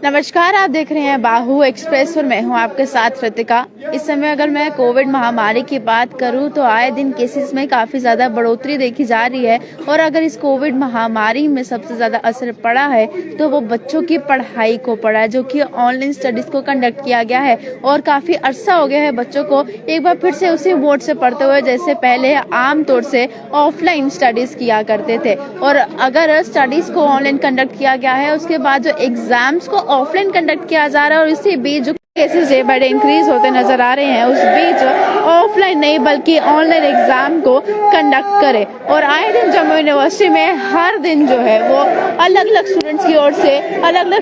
नमस्कार, आप देख रहे हैं बाहु एक्सप्रेस और मैं हूं आपके साथ ऋतिका। इस समय अगर मैं कोविड महामारी की बात करूं तो आए दिन केसेस में काफी ज्यादा बढ़ोतरी देखी जा रही है और अगर इस कोविड महामारी में सबसे ज्यादा असर पड़ा है तो वो बच्चों की पढ़ाई को पड़ा है, जो कि ऑनलाइन स्टडीज को कंडक्ट किया गया है और काफी अरसा हो गया है बच्चों को एक बार फिर से उसी बोर्ड से पढ़ते हुए जैसे पहले आमतौर से ऑफलाइन स्टडीज किया करते थे। और अगर स्टडीज को ऑनलाइन कंडक्ट किया गया है उसके बाद जो एग्जाम्स को ऑफलाइन कंडक्ट किया जा रहा है और इसी बीच जो cases day by day increase होते नजर आ रहे हैं, उस बीच ऑफलाइन नहीं बल्कि ऑनलाइन एग्जाम को कंडक्ट करे। और आए दिन जम्मू यूनिवर्सिटी में हर दिन जो है वो अलग अलग स्टूडेंट्स की ओर से अलग अलग।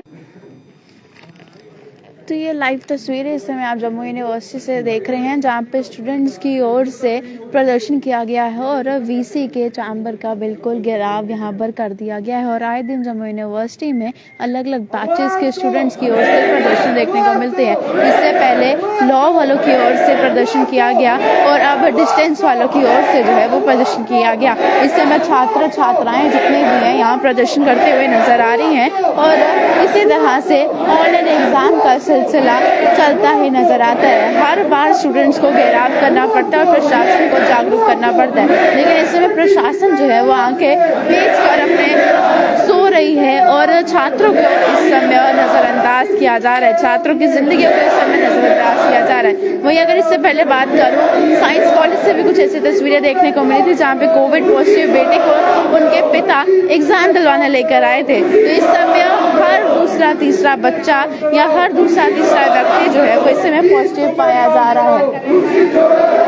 तो ये लाइव तस्वीरें इस समय आप जम्मू यूनिवर्सिटी से देख रहे हैं जहाँ पे स्टूडेंट्स की ओर से प्रदर्शन किया गया है और वीसी के चैम्बर का बिल्कुल घेराव यहाँ पर कर दिया गया है। और आए दिन जम्मू यूनिवर्सिटी में अलग अलग बैचेस के स्टूडेंट्स की ओर से प्रदर्शन देखने को मिलते हैं। इससे पहले लॉ वालों की ओर से प्रदर्शन किया गया और अब डिस्टेंस वालों की ओर से जो है वो प्रदर्शन किया गया। इस समय छात्र छात्राएं जितने भी हैं यहाँ प्रदर्शन करते हुए नजर आ रही हैं और इसी तरह से ऑनलाइन एग्जाम का सिलसिला चलता ही नजर आता है। हर बार स्टूडेंट्स को घेराव करना पड़ता है और प्रशासन को जागरूक करना पड़ता है, लेकिन इस समय प्रशासन जो है वो आंखें बेच कर अपने सो रही है और छात्रों को इस समय नजरअंदाज किया जा रहा है, छात्रों की जिंदगी को इस समय नजरअंदाज किया जा रहा है। वहीं अगर इससे पहले बात करूं, साइंस कॉलेज से भी कुछ ऐसी तस्वीरें देखने को मिली थी जहाँ पे कोविड पॉजिटिव बेटे को उनके पिता एग्जाम दिलवाने लेकर आए थे। तो इस समय हर दूसरा तीसरा बच्चा या हर दूसरा तीसरा व्यक्ति जो है वो इस समय पॉजिटिव पाया जा रहा है।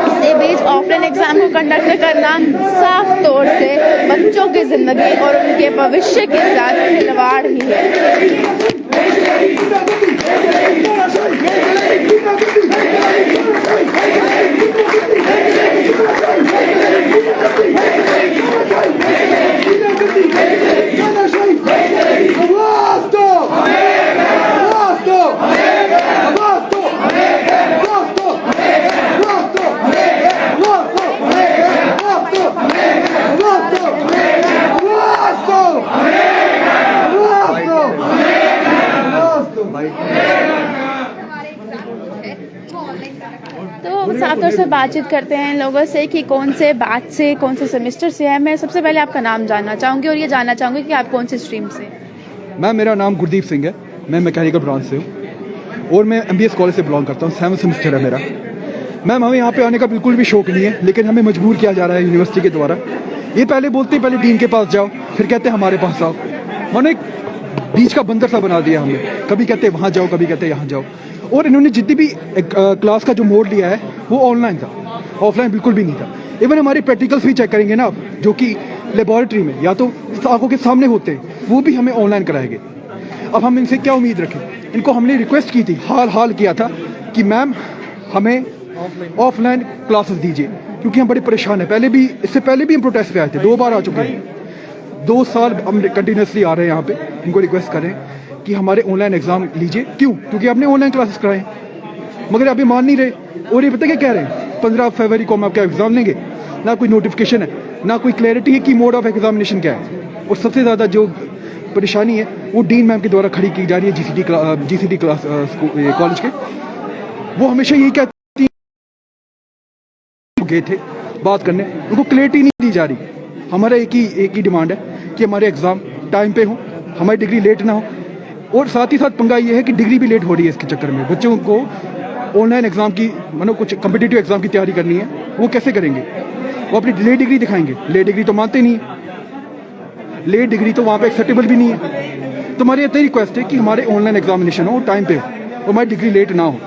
इसी बीच ऑफलाइन एग्जाम को कंडक्ट करना साफ तौर से बच्चों की जिंदगी और उनके भविष्य के साथ खिलवाड़ ही है। तो साफ तौर से बातचीत करते हैं लोगों से कि कौन से बैच से कौन से सेमेस्टर से है। मैं सबसे पहले आपका नाम जानना चाहूँगी और ये जानना चाहूँगी कि आप कौन सी स्ट्रीम से। मैम मेरा नाम गुरदीप सिंह है, मैं मैकेनिकल ब्रांच से हूँ और मैं MBS कॉलेज से बिलोंग करता हूँ। 7th सेमेस्टर है मेरा। मैम हमें यहाँ पे आने का बिल्कुल भी शौक नहीं है, लेकिन हमें मजबूर किया जा रहा है यूनिवर्सिटी के द्वारा। ये पहले बोलते पहले डीन के पास जाओ, फिर कहते हमारे पास आओ। उन्होंने एक बीच का बंदर सा बना दिया हमें, कभी कहते वहाँ जाओ कभी कहते यहाँ जाओ। और इन्होंने जितनी भी क्लास का जो मोड लिया है वो ऑनलाइन था, ऑफलाइन बिल्कुल भी नहीं था। इवन हमारे प्रैक्टिकल्स भी चेक करेंगे ना आप, जो कि लेबोरेटरी में या तो आंखों के सामने होते हैं, वो भी हमें ऑनलाइन कराएंगे। अब हम इनसे क्या उम्मीद रखें? इनको हमने रिक्वेस्ट की थी, हाल किया था कि मैम हमें ऑफलाइन क्लासेस दीजिए, क्योंकि हम बड़े परेशान हैं। इससे पहले भी हम प्रोटेस्ट पे आए थे, 2 बार आ चुके हैं। 2 साल हम कंटिन्यूसली आ रहे हैं यहाँ पे, इनको रिक्वेस्ट कर रहे हैं कि हमारे ऑनलाइन एग्जाम लीजिए। क्यों? क्योंकि आपने ऑनलाइन क्लासेस कराए, मगर अभी मान नहीं रहे। और ये पता क्या कह रहे हैं, 15 फरवरी को हम आपका एग्जाम लेंगे। ना कोई नोटिफिकेशन है, ना कोई क्लैरिटी है कि मोड ऑफ एग्जामिनेशन क्या है। और सबसे ज़्यादा जो परेशानी है वो डीन मैम के द्वारा खड़ी की जा रही है GCT क्लास कॉलेज के। वो हमेशा यही कहती गए थे बात करने, उनको क्लैरिटी नहीं दी जा रही। हमारा एक ही डिमांड है कि हमारे एग्जाम टाइम पे हो, हमारी डिग्री लेट ना हो। और साथ ही साथ पंगा ये है कि डिग्री भी लेट हो रही है इसके चक्कर में। बच्चों को ऑनलाइन एग्जाम की मतलब कुछ कम्पिटिटिव एग्जाम की तैयारी करनी है, वो कैसे करेंगे? वो अपनी लेट डिग्री दिखाएंगे, लेट डिग्री तो मानते नहीं है, लेट डिग्री तो वहाँ पे एक्सेप्टेबल भी नहीं है। तो हमारी इतनी रिक्वेस्ट है कि हमारे ऑनलाइन एग्जामिनेशन हो टाइम पे हो और हमारी डिग्री लेट ना हो।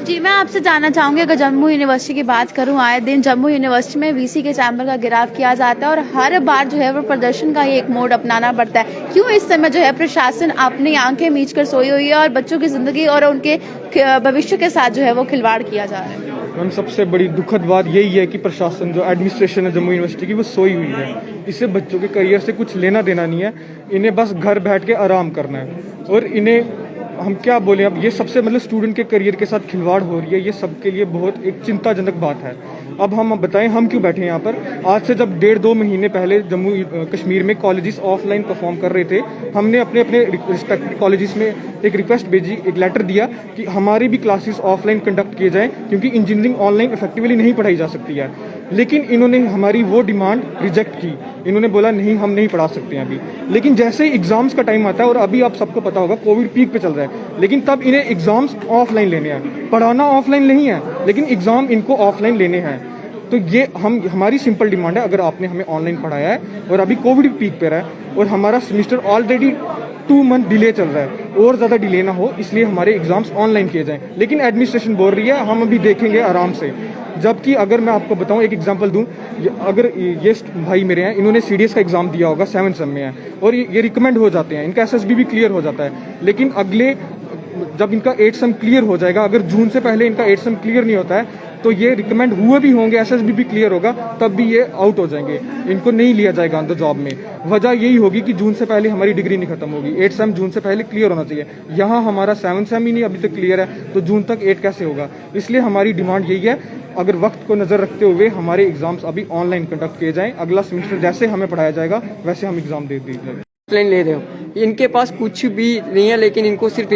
जी, मैं आपसे जानना चाहूंगी, अगर जम्मू यूनिवर्सिटी की बात करूं, आए दिन जम्मू यूनिवर्सिटी में वीसी के चैम्बर का घेराव किया जाता है और हर बार जो है वो प्रदर्शन का ही एक मोड अपनाना पड़ता है। क्यों इस समय जो है प्रशासन अपनी आंखें मीच कर सोई हुई है और बच्चों की जिंदगी और उनके भविष्य के साथ जो है वो खिलवाड़ किया जा रहा है? मैम सबसे बड़ी दुखद बात यही है कि प्रशासन जो एडमिनिस्ट्रेशन है जम्मू यूनिवर्सिटी की वो सोई हुई है। इससे बच्चों के करियर से कुछ लेना देना नहीं है, इन्हें बस घर बैठ के आराम करना है। और इन्हें हम क्या बोले, अब ये सबसे मतलब स्टूडेंट के करियर के साथ खिलवाड़ हो रही है, ये सबके लिए बहुत एक चिंताजनक बात है। अब हम बताएं हम क्यों बैठे हैं यहाँ पर। आज से जब 1.5-2 महीने पहले जम्मू कश्मीर में कॉलेजेस ऑफलाइन परफॉर्म कर रहे थे, हमने अपने अपने रिस्पेक्टिव कॉलेजेस में एक रिक्वेस्ट भेजी, एक लेटर दिया कि हमारी भी क्लासेस ऑफलाइन कंडक्ट किए जाएं, क्योंकि इंजीनियरिंग ऑनलाइन इफेक्टिवली नहीं पढ़ाई जा सकती है। लेकिन इन्होंने हमारी वो डिमांड रिजेक्ट की। इन्होंने बोला नहीं, हम नहीं पढ़ा सकते हैं अभी। लेकिन जैसे एग्जाम्स का टाइम आता है, और अभी आप सबको पता होगा कोविड पीक पे चल रहा है, लेकिन तब इन्हें एग्जाम्स ऑफलाइन लेने हैं। पढ़ाना ऑफलाइन नहीं है, लेकिन एग्जाम इनको ऑफलाइन लेने हैं। तो ये हमारी सिंपल डिमांड है, अगर आपने हमें ऑनलाइन पढ़ाया है और अभी कोविड पीक पे रहा है और हमारा सेमेस्टर ऑलरेडी 2 मंथ डिले चल रहा है, और ज़्यादा डिले ना हो इसलिए हमारे एग्जाम्स ऑनलाइन किए जाएं। लेकिन एडमिनिस्ट्रेशन बोल रही है हम अभी देखेंगे आराम से। जबकि अगर मैं आपको बताऊं, एक एग्जांपल दूं, अगर ये भाई मेरे हैं, इन्होंने सीडीएस का एग्जाम दिया होगा, 7th सेम में है, और ये रिकमेंड हो जाते हैं, इनका एसएसबी भी क्लियर हो जाता है। लेकिन अगले जब इनका 8th सेम क्लियर हो जाएगा, अगर जून से पहले इनका 8th सेम क्लियर नहीं होता है, तो ये रिकमेंड हुए भी होंगे, एसएसबी भी क्लियर होगा, तब भी ये आउट हो जाएंगे, इनको नहीं लिया जाएगा ऑन द जॉब में। वजह यही होगी कि जून से पहले हमारी डिग्री नहीं खत्म होगी। 8th सेम जून से पहले क्लियर होना चाहिए, यहाँ हमारा 7th सेम ही नहीं अभी तक क्लियर है, तो जून तक 8 कैसे होगा। इसलिए हमारी डिमांड यही है, अगर वक्त को नजर रखते हुए हमारे एग्जाम्स अभी ऑनलाइन कंडक्ट किए जाएं। अगला सेमेस्टर जैसे हमें पढ़ाया जाएगा वैसे हम एग्जाम दे दीजिए। ऑफलाइन ले रहे हो, इनके पास कुछ भी नहीं है, लेकिन इनको सिर्फ